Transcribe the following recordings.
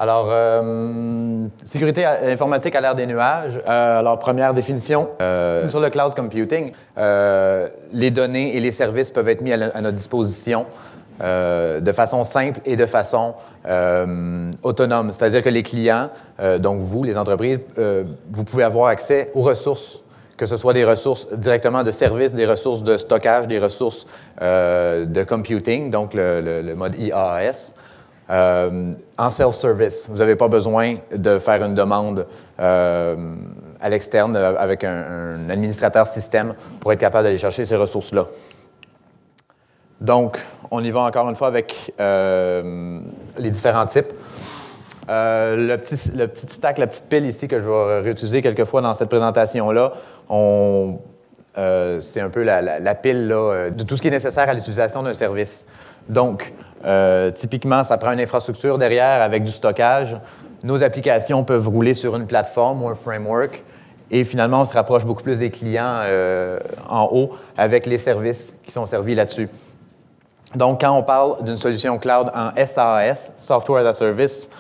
Alors, sécurité informatique à l'ère des nuages. Alors, première définition, sur le cloud computing, les données et les services peuvent être mis à notre disposition de façon simple et de façon autonome. C'est-à-dire que les clients, donc vous, les entreprises, vous pouvez avoir accès aux ressources, que ce soit des ressources directement de services, des ressources de stockage, des ressources de computing, donc le mode IaaS. En self-service, vous n'avez pas besoin de faire une demande à l'externe avec un administrateur système pour être capable d'aller chercher ces ressources-là. Donc, on y va encore une fois avec les différents types. Le petit stack, la petite pile ici que je vais réutiliser quelques fois dans cette présentation-là, c'est un peu la pile là, de tout ce qui est nécessaire à l'utilisation d'un service. Donc, typiquement, ça prend une infrastructure derrière avec du stockage. Nos applications peuvent rouler sur une plateforme ou un framework. Et finalement, on se rapproche beaucoup plus des clients en haut avec les services qui sont servis là-dessus. Donc, quand on parle d'une solution cloud en SaaS, Software as a Service,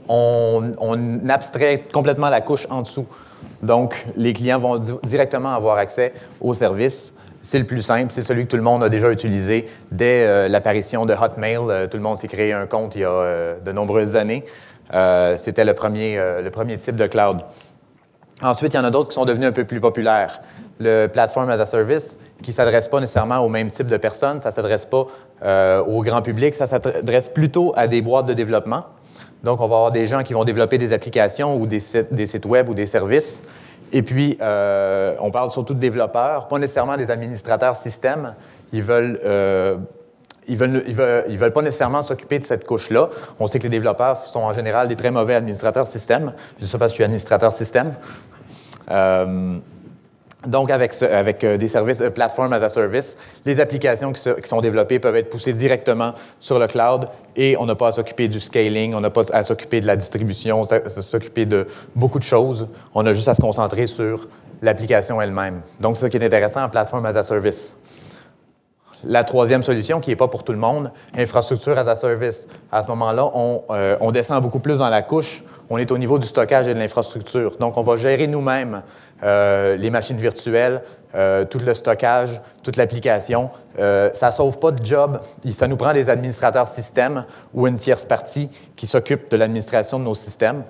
on abstrait complètement la couche en dessous. Donc, les clients vont directement avoir accès aux services. C'est le plus simple, c'est celui que tout le monde a déjà utilisé dès l'apparition de Hotmail. Tout le monde s'est créé un compte il y a de nombreuses années. C'était le premier type de cloud. Ensuite, il y en a d'autres qui sont devenus un peu plus populaires. Le Platform as a Service, qui ne s'adresse pas nécessairement au même type de personnes, ça ne s'adresse pas au grand public, ça s'adresse plutôt à des boîtes de développement. Donc, on va avoir des gens qui vont développer des applications ou des sites web ou des services. Et puis, on parle surtout de développeurs, pas nécessairement des administrateurs système. Ils veulent pas nécessairement s'occuper de cette couche-là. On sait que les développeurs sont en général des très mauvais administrateurs système. Je ne sais pas si je suis administrateur système. Donc, avec des services Platform as a Service, les applications qui sont développées peuvent être poussées directement sur le cloud et on n'a pas à s'occuper du scaling, on n'a pas à s'occuper de la distribution, à s'occuper de beaucoup de choses. On a juste à se concentrer sur l'application elle-même. Donc, c'est ça qui est intéressant en Platform as a Service. La troisième solution, qui n'est pas pour tout le monde, Infrastructure as a Service. À ce moment-là, on descend beaucoup plus dans la couche. On est au niveau du stockage et de l'infrastructure. Donc, on va gérer nous-mêmes les machines virtuelles, tout le stockage, toute l'application. Ça ne sauve pas de job. Ça nous prend des administrateurs système ou une tierce partie qui s'occupe de l'administration de nos systèmes.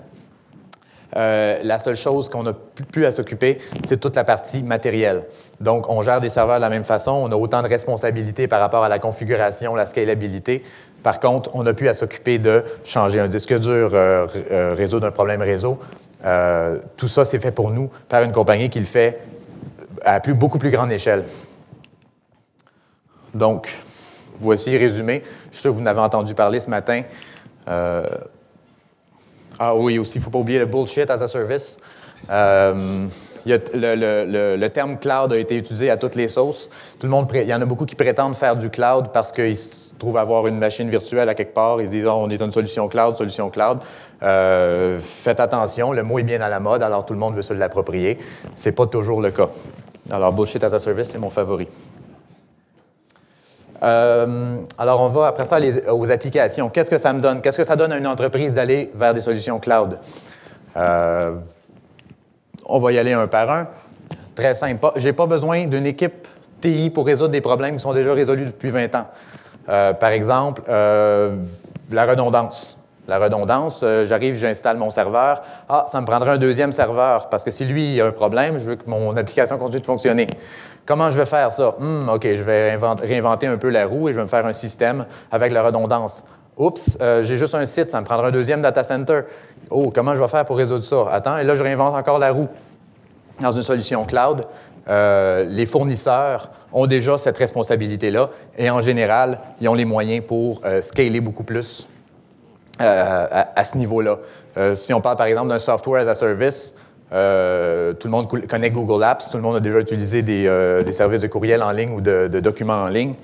La seule chose qu'on n'a plus à s'occuper, c'est toute la partie matérielle. Donc, on gère des serveurs de la même façon. On a autant de responsabilités par rapport à la configuration, la scalabilité. Par contre, on n'a plus à s'occuper de changer un disque dur, résoudre un problème réseau. Tout ça, c'est fait pour nous par une compagnie qui le fait à beaucoup plus grande échelle. Donc, voici résumé. Je suis sûr que vous en avez entendu parler ce matin. Ah oui, aussi, il ne faut pas oublier le bullshit as a service. Le terme cloud a été utilisé à toutes les sauces. Il y en a beaucoup qui prétendent faire du cloud parce qu'ils se trouvent avoir une machine virtuelle à quelque part. Ils disent on est une solution cloud, solution cloud. Faites attention, le mot est bien à la mode, alors tout le monde veut se l'approprier. Ce n'est pas toujours le cas. Alors, bullshit as a service, c'est mon favori. Alors, on va après ça aux applications. Qu'est-ce que ça me donne? Qu'est-ce que ça donne à une entreprise d'aller vers des solutions cloud? On va y aller un par un. Très simple. Je n'ai pas besoin d'une équipe TI pour résoudre des problèmes qui sont déjà résolus depuis 20 ans. Par exemple, la redondance. La redondance, j'arrive, j'installe mon serveur. Ah, ça me prendrait un deuxième serveur parce que si lui il a un problème, je veux que mon application continue de fonctionner. Comment je vais faire ça? OK, je vais réinventer un peu la roue et je vais me faire un système avec la redondance. Oups, j'ai juste un site, ça me prendra un deuxième data center. Oh, comment je vais faire pour résoudre ça? Attends, et là, je réinvente encore la roue. Dans une solution cloud, les fournisseurs ont déjà cette responsabilité-là et en général, ils ont les moyens pour scaler beaucoup plus à ce niveau-là. Si on parle par exemple d'un software as a service, tout le monde connaît Google Apps, tout le monde a déjà utilisé des services de courriel en ligne ou de documents en ligne.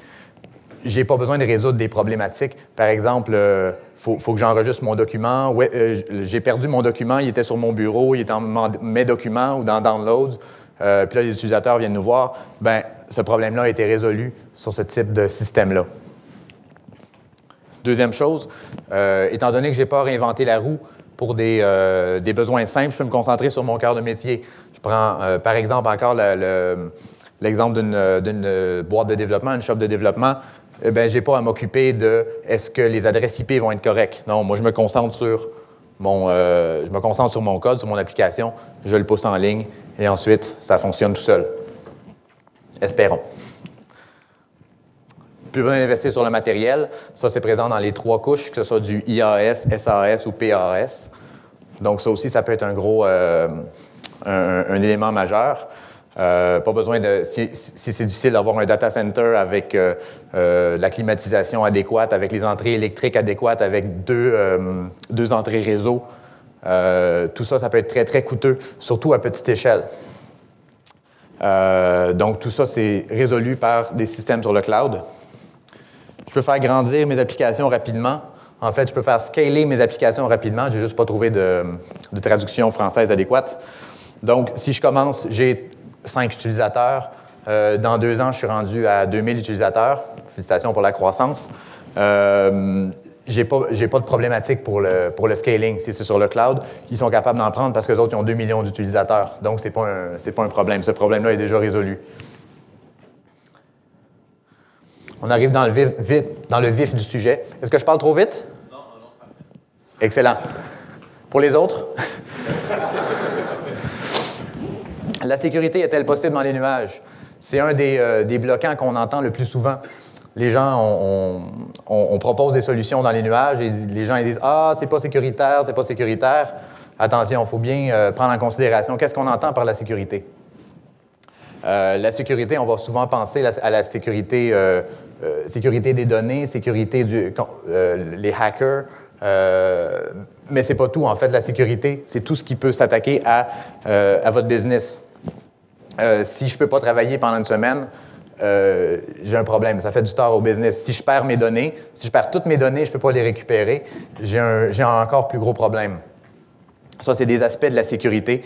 Je n'ai pas besoin de résoudre des problématiques. Par exemple, faut que j'enregistre mon document. Ouais, j'ai perdu mon document, il était sur mon bureau, il était en mes documents ou dans Downloads. Puis là, les utilisateurs viennent nous voir. Bien, ce problème-là a été résolu sur ce type de système-là. Deuxième chose, étant donné que je n'ai pas réinventé la roue pour des besoins simples, je peux me concentrer sur mon cœur de métier. Je prends, par exemple, encore l'exemple d'une boîte de développement, une shop de développement. Je n'ai pas à m'occuper de est-ce que les adresses IP vont être correctes. Non, moi, je me concentre sur mon code, sur mon application. Je le pousse en ligne et ensuite, ça fonctionne tout seul. Espérons. Plus besoin d'investir sur le matériel. Ça, c'est présent dans les 3 couches, que ce soit du IAS, SAS ou PAS. Donc, ça aussi, ça peut être un élément majeur. Pas besoin de... Si c'est difficile d'avoir un data center avec la climatisation adéquate, avec les entrées électriques adéquates, avec deux entrées réseau, tout ça, ça peut être très, très coûteux, surtout à petite échelle. Donc, tout ça, c'est résolu par des systèmes sur le cloud. Je peux faire grandir mes applications rapidement. En fait, je peux faire scaler mes applications rapidement. Je n'ai juste pas trouvé de traduction française adéquate. Donc, si je commence, j'ai 5 utilisateurs. Dans 2 ans, je suis rendu à 2000 utilisateurs. Félicitations pour la croissance. J'ai pas de problématique pour le scaling. Si c'est sur le cloud, ils sont capables d'en prendre parce que les autres ils ont 2 millions d'utilisateurs. Donc, ce n'est pas un problème. Ce problème-là est déjà résolu. On arrive dans le vif du sujet. Est-ce que je parle trop vite? Non, non. Excellent. Pour les autres? La sécurité est-elle possible dans les nuages? C'est un des bloquants qu'on entend le plus souvent. Les gens, on propose des solutions dans les nuages et les gens ils disent « Ah, c'est pas sécuritaire, c'est pas sécuritaire. » Attention, il faut bien prendre en considération qu'est-ce qu'on entend par la sécurité. La sécurité, on va souvent penser à la sécurité des données, sécurité les hackers, mais c'est pas tout. En fait, la sécurité, c'est tout ce qui peut s'attaquer à votre business. Si je ne peux pas travailler pendant une semaine, j'ai un problème. Ça fait du tort au business. Si je perds mes données, si je perds toutes mes données, je ne peux pas les récupérer, j'ai un encore plus gros problème. Ça, c'est des aspects de la sécurité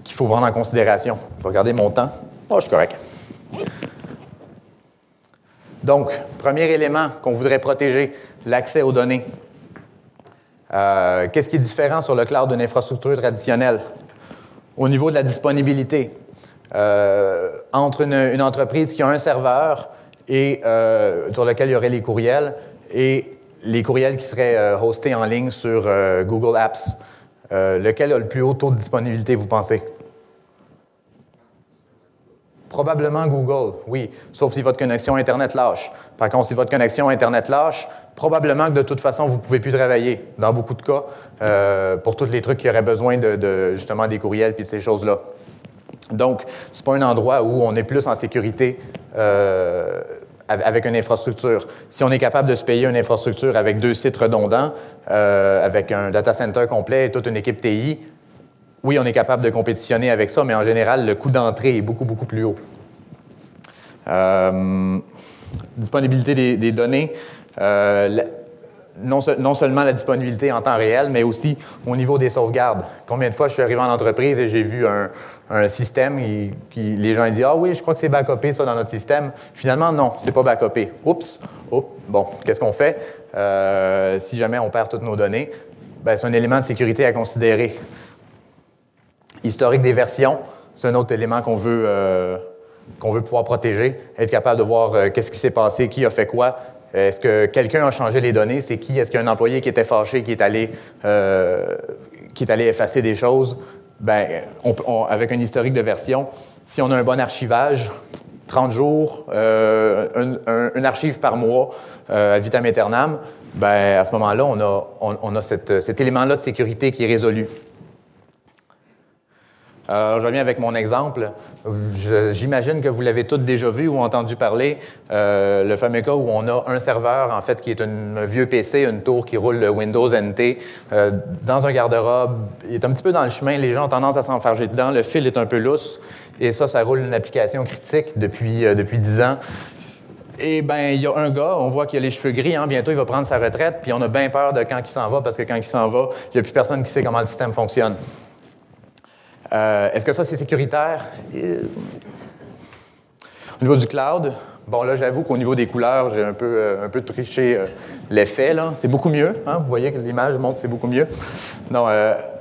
qu'il faut prendre en considération. Je vais regarder mon temps. Oh, je suis correct. Donc, premier élément qu'on voudrait protéger, l'accès aux données. Qu'est-ce qui est différent sur le cloud d'une infrastructure traditionnelle? Au niveau de la disponibilité, entre une entreprise qui a un serveur et sur lequel il y aurait les courriels et les courriels qui seraient hostés en ligne sur Google Apps, lequel a le plus haut taux de disponibilité, vous pensez? Probablement Google, oui, sauf si votre connexion Internet lâche. Par contre, si votre connexion Internet lâche, probablement que de toute façon, vous ne pouvez plus travailler, dans beaucoup de cas, pour tous les trucs qui auraient besoin justement des courriels et de ces choses-là. Donc, ce n'est pas un endroit où on est plus en sécurité avec une infrastructure. Si on est capable de se payer une infrastructure avec 2 sites redondants, avec un data center complet et toute une équipe TI, oui, on est capable de compétitionner avec ça, mais en général, le coût d'entrée est beaucoup, beaucoup plus haut. Disponibilité des données. Non seulement la disponibilité en temps réel, mais aussi au niveau des sauvegardes. Combien de fois je suis arrivé en entreprise et j'ai vu un système les gens disent « Ah oui, je crois que c'est backupé ça dans notre système. » Finalement, non, c'est pas backupé. Oups! Bon, qu'est-ce qu'on fait? Si jamais on perd toutes nos données, c'est un élément de sécurité à considérer. Historique des versions, c'est un autre élément qu'on veut pouvoir protéger, être capable de voir qu'est-ce qui s'est passé, qui a fait quoi. Est-ce que quelqu'un a changé les données? C'est qui? Est-ce qu'il y a un employé qui était fâché, qui est allé effacer des choses? Avec un historique de version, si on a un bon archivage, 30 jours, une archive par mois à vitam aeternam, à ce moment-là, on a cet élément-là de sécurité qui est résolu. Je reviens avec mon exemple. J'imagine que vous l'avez tous déjà vu ou entendu parler. Le fameux cas où on a un serveur, en fait, qui est un vieux PC, une tour qui roule le Windows NT, dans un garde-robe. Il est un petit peu dans le chemin. Les gens ont tendance à s'enfarger dedans. Le fil est un peu lousse. Et ça roule une application critique depuis 10 ans. Et il y a un gars, on voit qu'il a les cheveux gris. Bientôt, il va prendre sa retraite. Puis on a bien peur de quand il s'en va, parce que quand il s'en va, il n'y a plus personne qui sait comment le système fonctionne. Est-ce que ça, c'est sécuritaire? Au niveau du cloud, Bon, là, j'avoue qu'au niveau des couleurs, j'ai un peu triché l'effet, là. C'est beaucoup mieux, hein? Vous voyez que l'image montre que c'est beaucoup mieux. Non,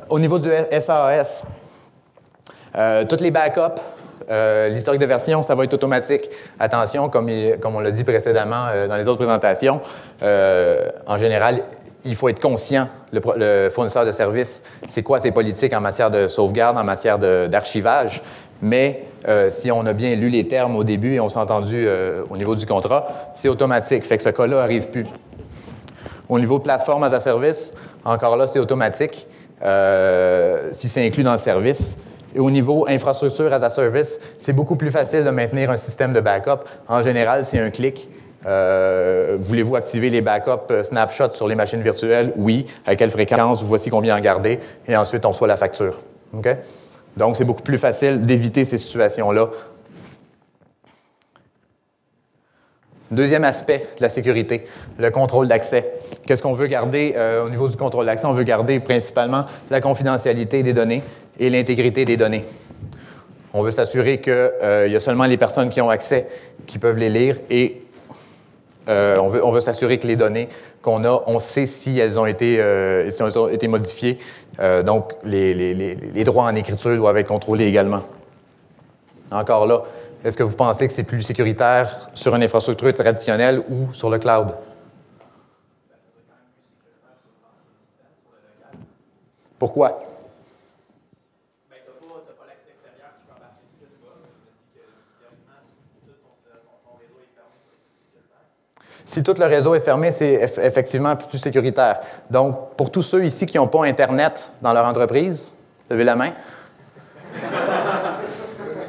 au niveau du SAS, toutes les backups, l'historique de version, ça va être automatique. Attention, comme on l'a dit précédemment dans les autres présentations, en général, il faut être conscient, le fournisseur de services, c'est quoi ses politiques en matière de sauvegarde, en matière d'archivage. Mais si on a bien lu les termes au début et on s'est entendu au niveau du contrat, c'est automatique. Fait que ce cas-là n'arrive plus. Au niveau de plateforme as a service, encore là, c'est automatique si c'est inclus dans le service. Et au niveau infrastructure as a service, c'est beaucoup plus facile de maintenir un système de backup. En général, c'est un clic. Voulez-vous activer les backups snapshot sur les machines virtuelles? Oui. À quelle fréquence? Voici combien en garder. Et ensuite, on reçoit la facture. OK? Donc, c'est beaucoup plus facile d'éviter ces situations-là. Deuxième aspect de la sécurité, le contrôle d'accès. Qu'est-ce qu'on veut garder au niveau du contrôle d'accès? On veut garder principalement la confidentialité des données et l'intégrité des données. On veut s'assurer qu'il y a seulement les personnes qui ont accès qui peuvent les lire et on veut s'assurer que les données qu'on a, on sait si elles ont été modifiées. Donc, les droits en écriture doivent être contrôlés également. Encore là, est-ce que vous pensez que c'est plus sécuritaire sur une infrastructure traditionnelle ou sur le cloud? Pourquoi? Si tout le réseau est fermé, c'est effectivement plus sécuritaire. Donc, pour tous ceux ici qui n'ont pas Internet dans leur entreprise, levez la main.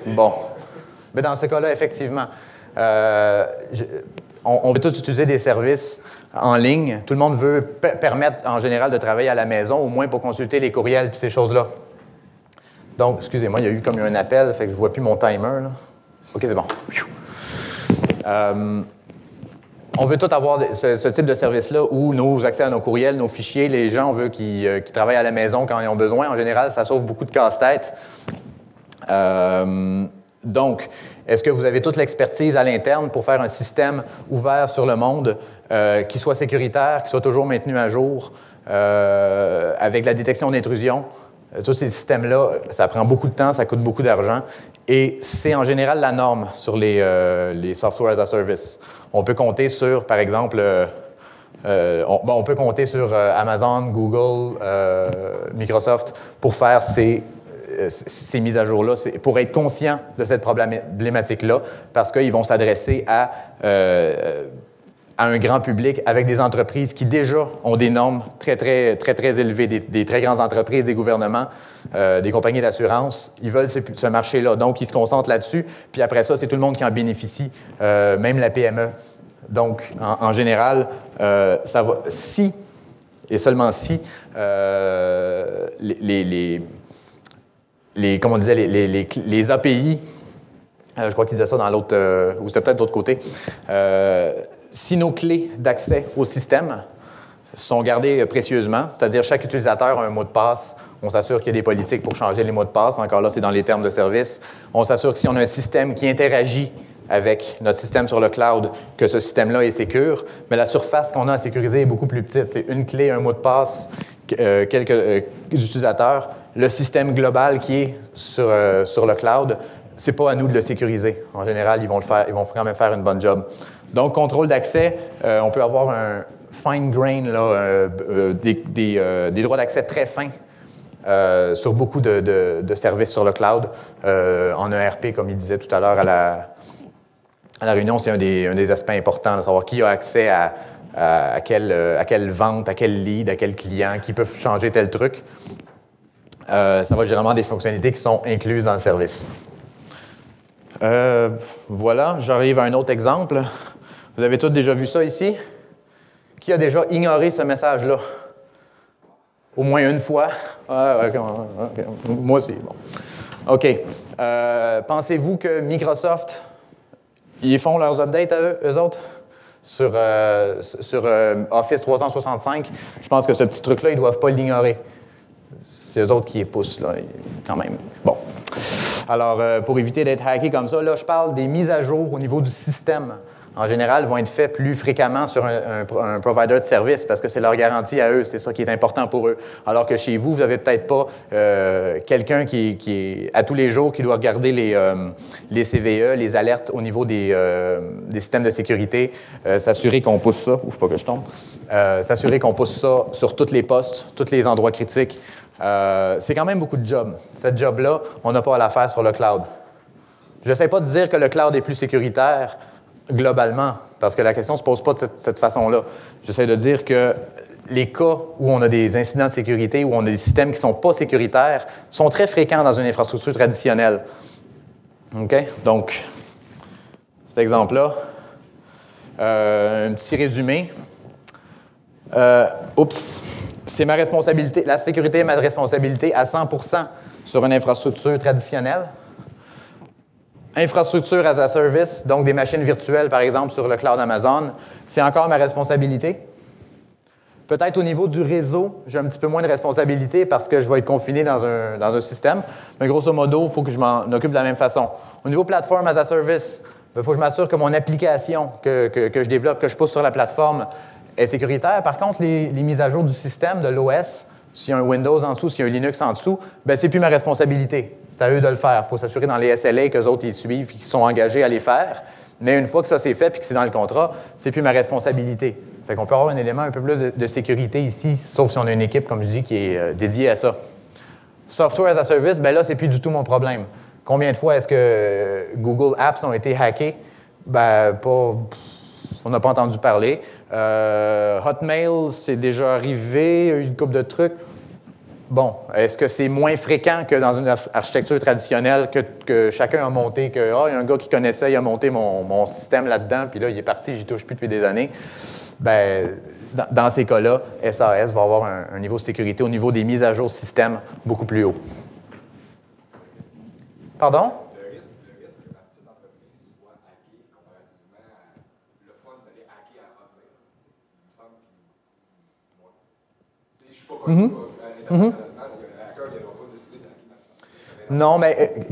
Bon. Mais dans ce cas-là, effectivement, on veut tous utiliser des services en ligne. Tout le monde veut permettre, en général, de travailler à la maison, au moins pour consulter les courriels et ces choses-là. Donc, excusez-moi, il y a eu comme un appel, fait que je ne vois plus mon timer, là. OK, c'est bon. On veut tout avoir ce type de service-là où nos accès à nos courriels, nos fichiers, les gens, on veut qu'ils travaillent à la maison quand ils ont besoin. En général, ça sauve beaucoup de casse-tête. Donc, est-ce que vous avez toute l'expertise à l'interne pour faire un système ouvert sur le monde qui soit sécuritaire, qui soit toujours maintenu à jour, avec la détection d'intrusion? Tous ces systèmes-là, ça prend beaucoup de temps, ça coûte beaucoup d'argent. Et c'est en général la norme sur les software as a service. On peut compter sur, par exemple, on peut compter sur Amazon, Google, Microsoft pour faire ces mises à jour-là, pour être conscient de cette problématique-là, parce qu'ils vont s'adresser à un grand public avec des entreprises qui déjà ont des normes très, très, très, très élevées, des très grandes entreprises, des gouvernements, des compagnies d'assurance. Ils veulent ce marché-là. Donc, ils se concentrent là-dessus. Puis après ça, c'est tout le monde qui en bénéficie, même la PME. Donc, en général, ça va, si, et seulement si, comme on disait, les API, je crois qu'ils disaient ça dans l'autre, ou c'est peut-être de l'autre côté, si nos clés d'accès au système sont gardées précieusement, c'est-à-dire chaque utilisateur a un mot de passe, on s'assure qu'il y a des politiques pour changer les mots de passe, encore là, c'est dans les termes de service, on s'assure que si on a un système qui interagit avec notre système sur le cloud, que ce système-là est sécure, mais la surface qu'on a à sécuriser est beaucoup plus petite. C'est une clé, un mot de passe, quelques utilisateurs. Le système global qui est sur le cloud, c'est pas à nous de le sécuriser. En général, ils vont quand même faire une bonne job. Donc, contrôle d'accès, on peut avoir un fine grain, là, des droits d'accès très fins sur beaucoup de services sur le cloud. En ERP, comme il disait tout à l'heure à la réunion, c'est un des aspects importants, de savoir qui a accès à quelle vente, à quel lead, à quel client, qui peut changer tel truc. Ça va être généralement des fonctionnalités qui sont incluses dans le service. Voilà, j'arrive à un autre exemple. Vous avez tous déjà vu ça ici? Qui a déjà ignoré ce message-là? Au moins une fois? Okay. Moi aussi, bon. OK. Pensez-vous que Microsoft, ils font leurs updates à eux autres? Sur Office 365, je pense que ce petit truc-là, ils ne doivent pas l'ignorer. C'est eux autres qui les poussent, là, quand même. Bon. Alors, pour éviter d'être hacké comme ça, là, je parle des mises à jour au niveau du système. En général, vont être faites plus fréquemment sur un provider de service parce que c'est leur garantie à eux, c'est ça qui est important pour eux. Alors que chez vous, vous n'avez peut-être pas quelqu'un qui est à tous les jours qui doit regarder les CVE, les alertes au niveau des systèmes de sécurité, s'assurer qu'on pousse ça, ouf, pas que je tombe, s'assurer qu'on pousse ça sur tous les postes, tous les endroits critiques. C'est quand même beaucoup de job. Cette job-là, on n'a pas à la faire sur le cloud. Je n'essaie pas de dire que le cloud est plus sécuritaire, globalement, parce que la question ne se pose pas de cette façon-là. J'essaie de dire que les cas où on a des incidents de sécurité, où on a des systèmes qui ne sont pas sécuritaires, sont très fréquents dans une infrastructure traditionnelle. OK? Donc, cet exemple-là, un petit résumé. C'est ma responsabilité. La sécurité est ma responsabilité à 100% sur une infrastructure traditionnelle. Infrastructure as a service, donc des machines virtuelles, par exemple, sur le cloud Amazon, c'est encore ma responsabilité. Peut-être au niveau du réseau, j'ai un petit peu moins de responsabilité parce que je vais être confiné dans un système. Mais grosso modo, il faut que je m'en occupe de la même façon. Au niveau plateforme as a service, il faut que je m'assure que mon application que je développe, que je pousse sur la plateforme, est sécuritaire. Par contre, les mises à jour du système, de l'OS, s'il y a un Windows en dessous, s'il y a un Linux en dessous, bien, c'est plus ma responsabilité. C'est à eux de le faire. Il faut s'assurer dans les SLA qu'eux autres, ils suivent et qu'ils sont engagés à les faire. Mais une fois que ça c'est fait et que c'est dans le contrat, c'est plus ma responsabilité. Fait qu'on peut avoir un élément un peu plus de sécurité ici, sauf si on a une équipe, comme je dis, qui est dédiée à ça. Software as a service, bien là, c'est plus du tout mon problème. Combien de fois est-ce que Google Apps ont été hackés? Ben, pas... On n'a pas entendu parler. Hotmail, c'est déjà arrivé, il y a eu une couple de trucs. Bon, est-ce que c'est moins fréquent que dans une architecture traditionnelle que chacun a monté, que il y a un gars qui connaissait, il a monté mon système là-dedans, puis là, il est parti, j'y touche plus depuis des années. Bien, dans ces cas-là, SAS va avoir un niveau de sécurité au niveau des mises à jour système beaucoup plus haut. Pardon? Le risque que la petite entreprise soit hackée comparativement à le fun d'aller hacker à Hotmail, il me semble que moi. Je ne suis pas connu internationalement, donc un hacker n'aura pas décidé d'hacker ma petite entreprise. Non, mais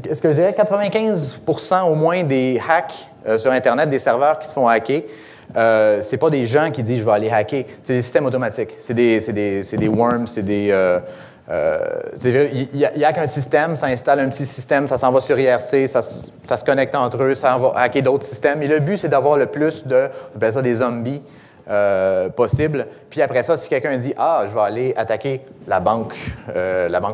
est-ce que je dirais 95% au moins des hacks sur Internet, des serveurs qui se font hacker, ce n'est pas des gens qui disent « je vais aller hacker », c'est des systèmes automatiques. C'est des worms, c'est des... il y a qu'un système, ça installe un petit système, ça s'en va sur IRC, ça se connecte entre eux, ça va hacker d'autres systèmes. Et le but, c'est d'avoir le plus de, on appelle ça des zombies possible. Puis après ça, si quelqu'un dit « Ah, je vais aller attaquer la banque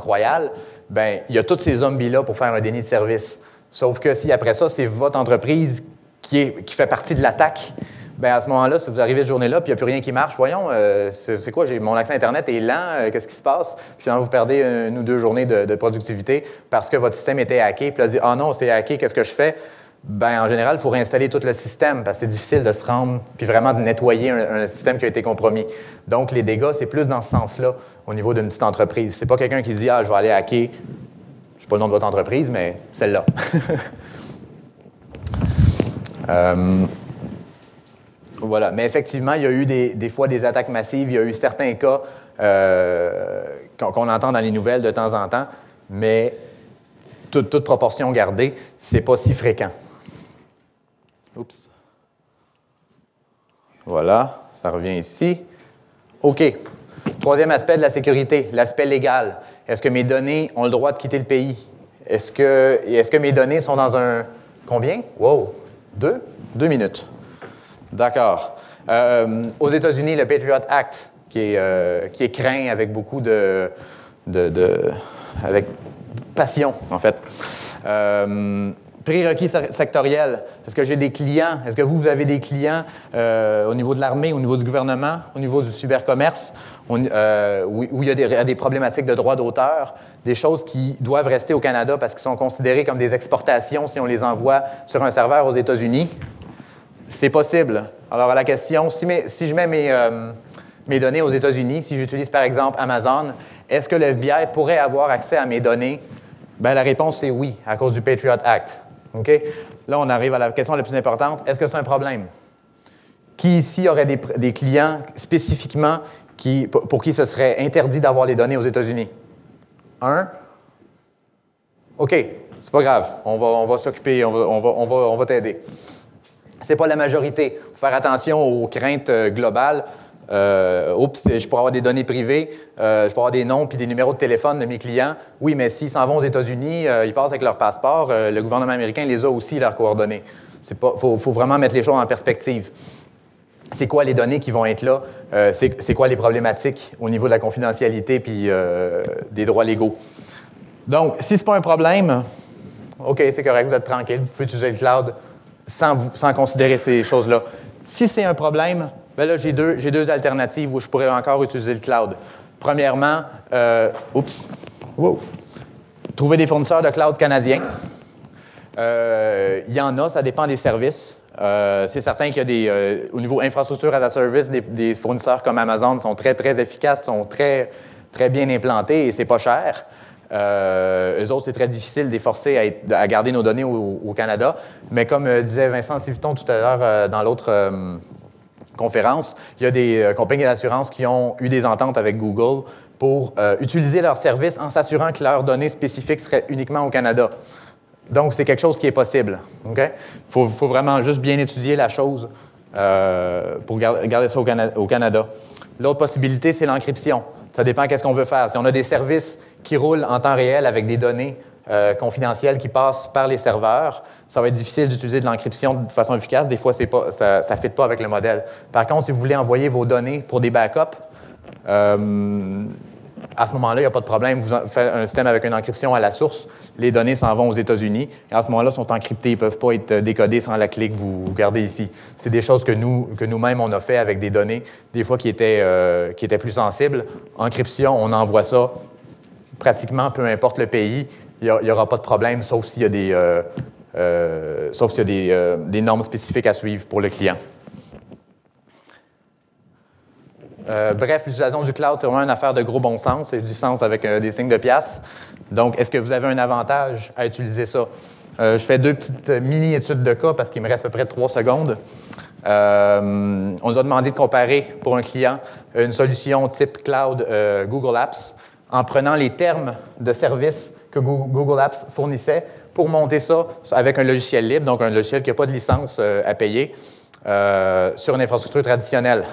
royale », bien, il y a tous ces zombies-là pour faire un déni de service. Sauf que si après ça, c'est votre entreprise qui fait partie de l'attaque, bien, à ce moment-là, si vous arrivez cette journée-là et il n'y a plus rien qui marche, voyons, c'est quoi, mon accès Internet est lent, qu'est-ce qui se passe? Puis finalement, vous perdez 1 ou 2 journées de productivité parce que votre système était hacké. Puis là, vous dites, ah non, c'est hacké, qu'est-ce que je fais? Bien, en général, il faut réinstaller tout le système parce que c'est difficile de se rendre puis vraiment de nettoyer un système qui a été compromis. Donc, les dégâts, c'est plus dans ce sens-là au niveau d'une petite entreprise. C'est pas quelqu'un qui se dit, ah, je vais aller hacker, je ne sais pas le nom de votre entreprise, mais celle-là. Voilà. Mais effectivement, il y a eu des fois des attaques massives. Il y a eu certains cas qu'on entend dans les nouvelles de temps en temps, mais toute proportion gardée, c'est pas si fréquent. Oups. Voilà, ça revient ici. OK. Troisième aspect de la sécurité, l'aspect légal. Est-ce que mes données ont le droit de quitter le pays? Est-ce que mes données sont dans un... Combien? Wow! 2 minutes. D'accord. Aux États-Unis, le Patriot Act, qui est craint avec beaucoup avec passion, en fait. Prérequis sectoriels. Est-ce que j'ai des clients? Est-ce que vous avez des clients au niveau de l'armée, au niveau du gouvernement, au niveau du cybercommerce, où il y a des problématiques de droit d'auteur, des choses qui doivent rester au Canada parce qu'ils sont considérés comme des exportations si on les envoie sur un serveur aux États-Unis? C'est possible. Alors, à la question, si je mets mes données aux États-Unis, si j'utilise par exemple Amazon, est-ce que le FBI pourrait avoir accès à mes données? Bien, la réponse, c'est oui, à cause du Patriot Act. OK? Là, on arrive à la question la plus importante. Est-ce que c'est un problème? Qui ici aurait des clients spécifiquement pour qui ce serait interdit d'avoir les données aux États-Unis? 1? OK. c'est pas grave, on va s'occuper, on va t'aider. C'est pas la majorité. Il faut faire attention aux craintes globales. Je pourrais avoir des données privées, je pourrais avoir des noms puis des numéros de téléphone de mes clients. Oui, mais s'ils s'en vont aux États-Unis, ils passent avec leur passeport, le gouvernement américain les a aussi, leurs coordonnées. Il faut vraiment mettre les choses en perspective. C'est quoi les données qui vont être là? C'est quoi les problématiques au niveau de la confidentialité puis des droits légaux? Donc, si ce n'est pas un problème, OK, c'est correct, vous êtes tranquille, vous pouvez utiliser le cloud sans considérer ces choses-là. Si c'est un problème, bien là, j'ai deux alternatives où je pourrais encore utiliser le cloud. Premièrement, trouver des fournisseurs de cloud canadiens. Il y en a, ça dépend des services. C'est certain qu'il y a au niveau infrastructure as a service, des fournisseurs comme Amazon sont très, très efficaces, sont très, très bien implantés et c'est pas cher. Eux autres, c'est très difficile de les forcer à garder nos données au Canada. Mais comme disait Vincent Civiton tout à l'heure dans l'autre conférence, il y a des compagnies d'assurance qui ont eu des ententes avec Google pour utiliser leurs services en s'assurant que leurs données spécifiques seraient uniquement au Canada. Donc, c'est quelque chose qui est possible. Okay? Faut vraiment juste bien étudier la chose pour garder ça au Canada. L'autre possibilité, c'est l'encryption. Ça dépend qu'est-ce qu'on veut faire. Si on a des services qui roulent en temps réel avec des données confidentielles qui passent par les serveurs, ça va être difficile d'utiliser de l'encryption de façon efficace. Des fois, ça ne fit pas avec le modèle. Par contre, si vous voulez envoyer vos données pour des backups, à ce moment-là, il n'y a pas de problème. Vous faites un système avec une encryption à la source. Les données s'en vont aux États-Unis. Et à ce moment-là, sont encryptées. Ils ne peuvent pas être décodés sans la clé que vous gardez ici. C'est des choses que nous-mêmes, on a fait avec des données, des fois qui étaient plus sensibles. Encryption, on envoie ça pratiquement, peu importe le pays. Il n'y aura pas de problème, sauf s'il y a des normes spécifiques à suivre pour le client. Bref, l'utilisation du cloud, c'est vraiment une affaire de gros bon sens. C'est du sens avec des signes de piastres. Donc, est-ce que vous avez un avantage à utiliser ça? Je fais deux petites mini-études de cas parce qu'il me reste à peu près 3 secondes. On nous a demandé de comparer pour un client une solution type cloud Google Apps en prenant les termes de service que Google Apps fournissait pour monter ça avec un logiciel libre, donc un logiciel qui n'a pas de licence à payer, sur une infrastructure traditionnelle.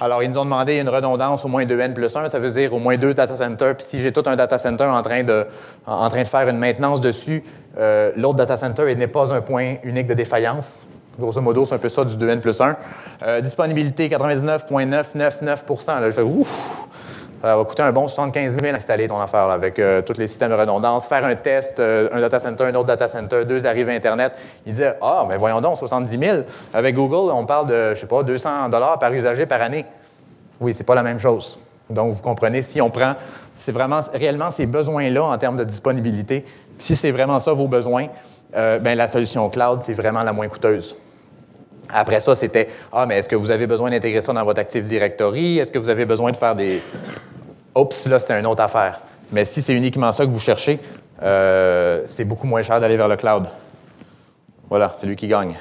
Alors, ils nous ont demandé une redondance au moins 2N+1, ça veut dire au moins 2 data centers. Puis si j'ai tout un data center en train de faire une maintenance dessus, l'autre data center n'est pas un point unique de défaillance. Grosso modo, c'est un peu ça du 2N+1. Disponibilité 99,999%. Là, je fais ouf! Ça va coûter un bon 75 000 installer ton affaire là, avec tous les systèmes de redondance. Faire un test, un data center, un autre data center, 2 arrivées Internet. Ils disaient « Ah, mais voyons donc, 70 000. » Avec Google, on parle de, je sais pas, 200 $ par usager par année. Oui, c'est pas la même chose. Donc, vous comprenez, si on prend, c'est vraiment réellement ces besoins-là en termes de disponibilité. Puis si c'est vraiment ça vos besoins, bien, la solution cloud, c'est vraiment la moins coûteuse. Après ça, c'était « Ah, mais est-ce que vous avez besoin d'intégrer ça dans votre Active Directory? Est-ce que vous avez besoin de faire des... » Oups, là, c'est une autre affaire. Mais si c'est uniquement ça que vous cherchez, c'est beaucoup moins cher d'aller vers le cloud. Voilà, c'est lui qui gagne.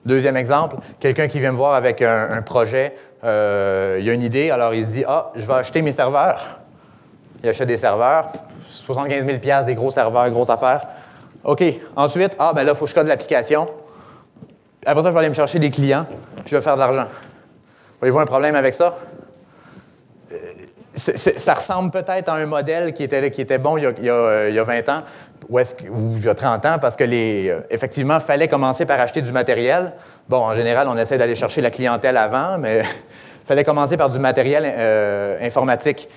Deuxième exemple, quelqu'un qui vient me voir avec un projet, il a une idée, alors il se dit « Ah, je vais acheter mes serveurs. » Il achète des serveurs, 75 000 $, des gros serveurs, grosse affaire. OK, ensuite, ah, ben là, il faut que je code l'application. Après ça, je vais aller me chercher des clients, puis je vais faire de l'argent. Voyez-vous un problème avec ça? Ça ressemble peut-être à un modèle qui était bon il y a 20 ans ou il y a 30 ans parce que effectivement, il fallait commencer par acheter du matériel. Bon, en général, on essaie d'aller chercher la clientèle avant, mais il fallait commencer par du matériel informatique.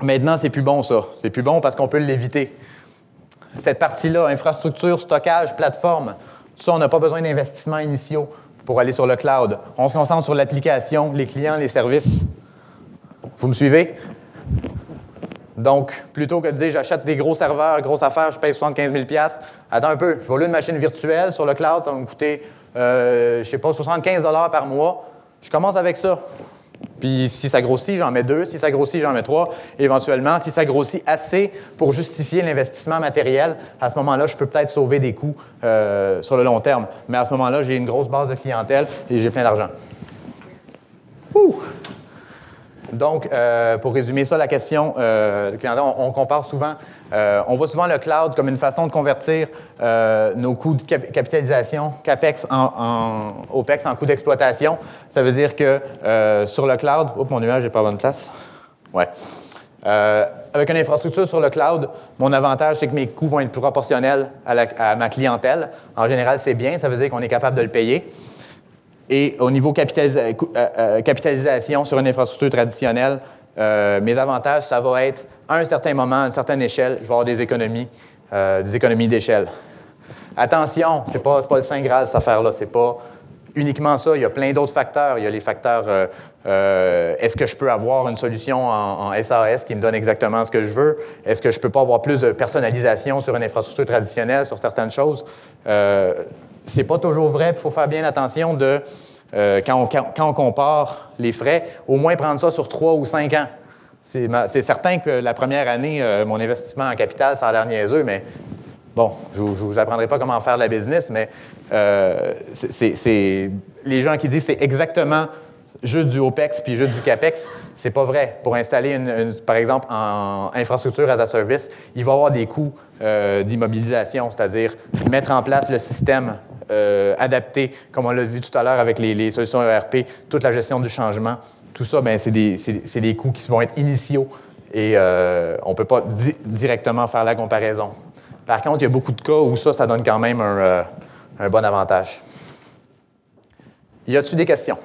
Maintenant, c'est plus bon, ça. C'est plus bon parce qu'on peut l'éviter. Cette partie-là, infrastructure, stockage, plateforme, tout ça, on n'a pas besoin d'investissements initiaux pour aller sur le cloud. On se concentre sur l'application, les clients, les services. Vous me suivez? Donc, plutôt que de dire j'achète des gros serveurs, grosse affaire, je paye 75 000 $, attends un peu, je vais louer une machine virtuelle sur le cloud, ça va me coûter, je ne sais pas, 75 $ par mois. Je commence avec ça. Puis si ça grossit, j'en mets 2. Si ça grossit, j'en mets 3. Et éventuellement, si ça grossit assez pour justifier l'investissement matériel, à ce moment-là, je peux peut-être sauver des coûts sur le long terme. Mais à ce moment-là, j'ai une grosse base de clientèle et j'ai plein d'argent. Donc, pour résumer ça, la question, on compare souvent, on voit souvent le cloud comme une façon de convertir nos coûts de capitalisation, CAPEX en OPEX, en coûts d'exploitation. Ça veut dire que sur le cloud, oups, mon nuage n'est pas à bonne place. Ouais. Avec une infrastructure sur le cloud, mon avantage, c'est que mes coûts vont être plus proportionnels à ma clientèle. En général, c'est bien, ça veut dire qu'on est capable de le payer. Et au niveau capitalisation sur une infrastructure traditionnelle, mes avantages, ça va être, à un certain moment, à une certaine échelle, je vais avoir des économies d'échelle. Attention, ce n'est pas le Saint Graal, cette affaire-là. Ce n'est pas uniquement ça. Il y a plein d'autres facteurs. Il y a les facteurs, est-ce que je peux avoir une solution en SAS qui me donne exactement ce que je veux? Est-ce que je ne peux pas avoir plus de personnalisation sur une infrastructure traditionnelle, sur certaines choses? Ce n'est pas toujours vrai. Il faut faire bien attention de, quand on compare les frais, au moins prendre ça sur 3 ou 5 ans. C'est certain que la première année, mon investissement en capital, ça a l'air niaiseux, mais bon, je ne vous apprendrai pas comment faire de la business, mais les gens qui disent que c'est exactement juste du OPEX puis juste du CAPEX, c'est pas vrai. Pour installer, par exemple, en infrastructure as a service, il va y avoir des coûts d'immobilisation, c'est-à-dire mettre en place le système adapté, comme on l'a vu tout à l'heure avec les solutions ERP, toute la gestion du changement. Tout ça, c'est des coûts qui vont être initiaux et on ne peut pas directement faire la comparaison. Par contre, il y a beaucoup de cas où ça donne quand même un bon avantage. Y a-t-il des questions?